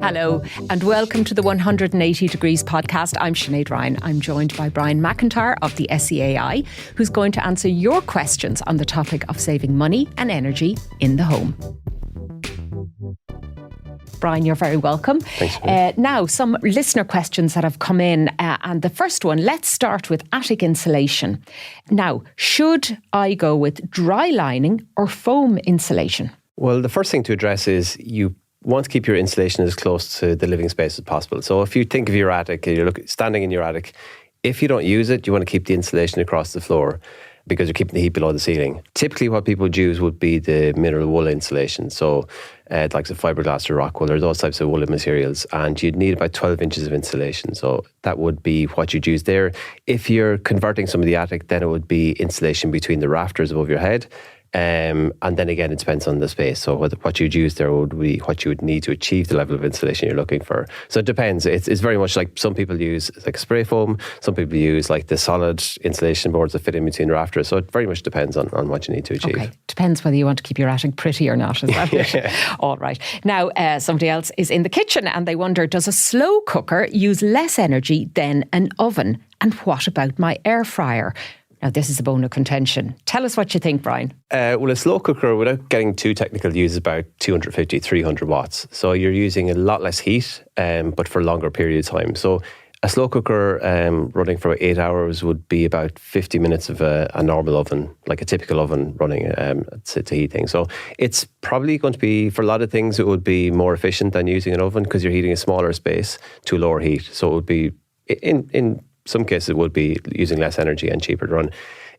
Hello and welcome to the 180 Degrees podcast. I'm Sinead Ryan. I'm joined by Brian McIntyre of the SEAI, who's going to answer your questions on the topic of saving money and energy in the home. Brian, you're very welcome. Thanks. Now, some listener questions that have come in. And the first one, let's start with attic insulation. Now, should I go with dry lining or foam insulation? Well, the first thing to address is you want to keep your insulation as close to the living space as possible. So if you think of your attic, you're standing in your attic, if you don't use it, you want to keep the insulation across the floor because you're keeping the heat below the ceiling. Typically what people would use would be the mineral wool insulation. So like the fiberglass or rock wool or those types of woolen materials. And you'd need about 12 inches of insulation. So that would be what you'd use there. If you're converting some of the attic, then it would be insulation between the rafters above your head. And then again, it depends on the space. So what you'd use there would be what you would need to achieve the level of insulation you're looking for. So it depends. It's very much like some people use like spray foam. Some people use like the solid insulation boards that fit in between rafters. So it very much depends on what you need to achieve. Okay, depends whether you want to keep your attic pretty or not. Is that it? All right. Now, somebody else is in the kitchen and they wonder, does a slow cooker use less energy than an oven? And what about my air fryer? Now, this is a bone of contention. Tell us what you think, Brian. Well, a slow cooker, without getting too technical, uses about 250, 300 watts. So you're using a lot less heat, but for a longer period of time. So a slow cooker running for 8 hours would be about 50 minutes of a normal oven, like a typical oven running to heat things. So it's probably going to be, for a lot of things, it would be more efficient than using an oven because you're heating a smaller space to lower heat. So it would be, in some cases, it would be using less energy and cheaper to run.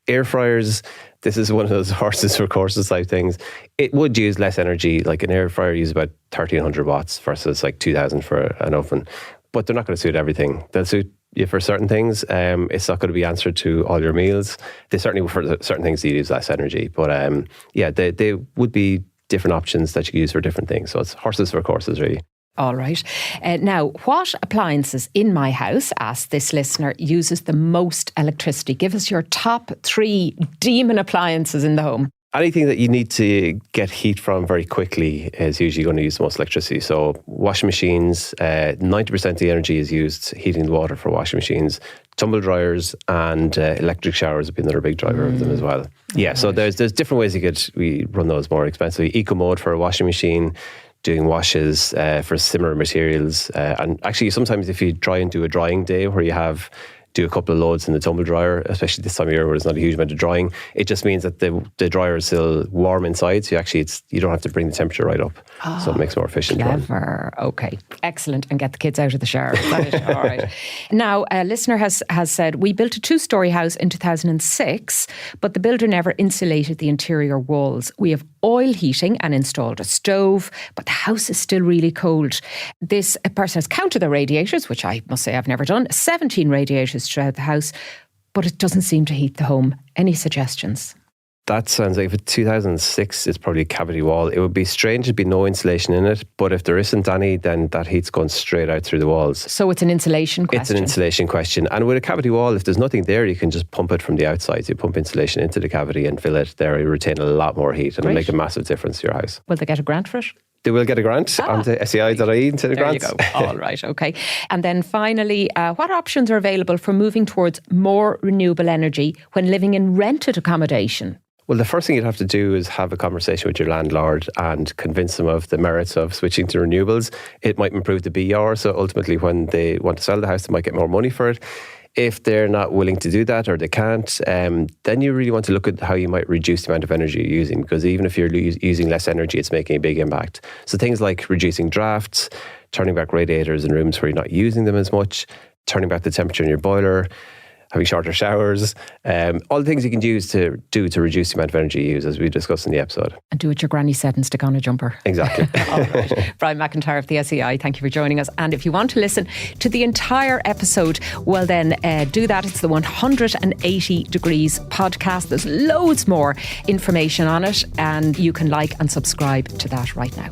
Air fryers, this is one of those horses for courses type things. It would use less energy. Like an air fryer uses about 1,300 watts versus like 2,000 for an oven. But they're not going to suit everything. They'll suit you for certain things. It's not going to be answered to all your meals. They certainly, for certain things, they use less energy. But they would be different options that you can use for different things. So it's horses for courses, really. All right. Now, what appliances in my house, asked this listener, uses the most electricity? Give us your top 3 demon appliances in the home. Anything that you need to get heat from very quickly is usually going to use the most electricity. So washing machines, 90% of the energy is used heating the water for washing machines. Tumble dryers and electric showers would be another big driver of them as well. Yeah, so there's different ways we run those more expensively. Eco mode for a washing machine, doing washes for similar materials. And actually, sometimes if you try and do a drying day where you do a couple of loads in the tumble dryer, especially this time of year where there's not a huge amount of drying, it just means that the dryer is still warm inside. So you don't have to bring the temperature right up. So it makes it more efficient. Clever. Okay. Excellent. And get the kids out of the shower. Right. All right. Now, a listener has said, we built a 2-story house in 2006, but the builder never insulated the interior walls. We have oil heating and installed a stove, but the house is still really cold. This person has counted the radiators, which I must say I've never done, 17 radiators throughout the house, but it doesn't seem to heat the home. Any suggestions? That sounds like if it's 2006, it's probably a cavity wall. It would be strange to be no insulation in it, but if there isn't any, then that heat's going straight out through the walls. So it's an insulation question? It's an insulation question. And with a cavity wall, if there's nothing there, you can just pump it from the outside. So you pump insulation into the cavity and fill it there. You retain a lot more heat and it'll make a massive difference to your house. Will they get a grant for it? They will get a grant on the SEI.ie into the grants. There you go. All right, okay. And then finally, what options are available for moving towards more renewable energy when living in rented accommodation? Well, the first thing you'd have to do is have a conversation with your landlord and convince them of the merits of switching to renewables. It might improve the BR, so ultimately when they want to sell the house, they might get more money for it. If they're not willing to do that or they can't, then you really want to look at how you might reduce the amount of energy you're using, because even if you're using less energy, it's making a big impact. So things like reducing drafts, turning back radiators in rooms where you're not using them as much, turning back the temperature in your boiler, having shorter showers, all the things you can use to reduce the amount of energy you use, as we discussed in the episode. And do what your granny said and stick on a jumper. Exactly. All right. Brian McIntyre of the SEI, thank you for joining us. And if you want to listen to the entire episode, well then do that. It's the 180 Degrees podcast. There's loads more information on it and you can like and subscribe to that right now.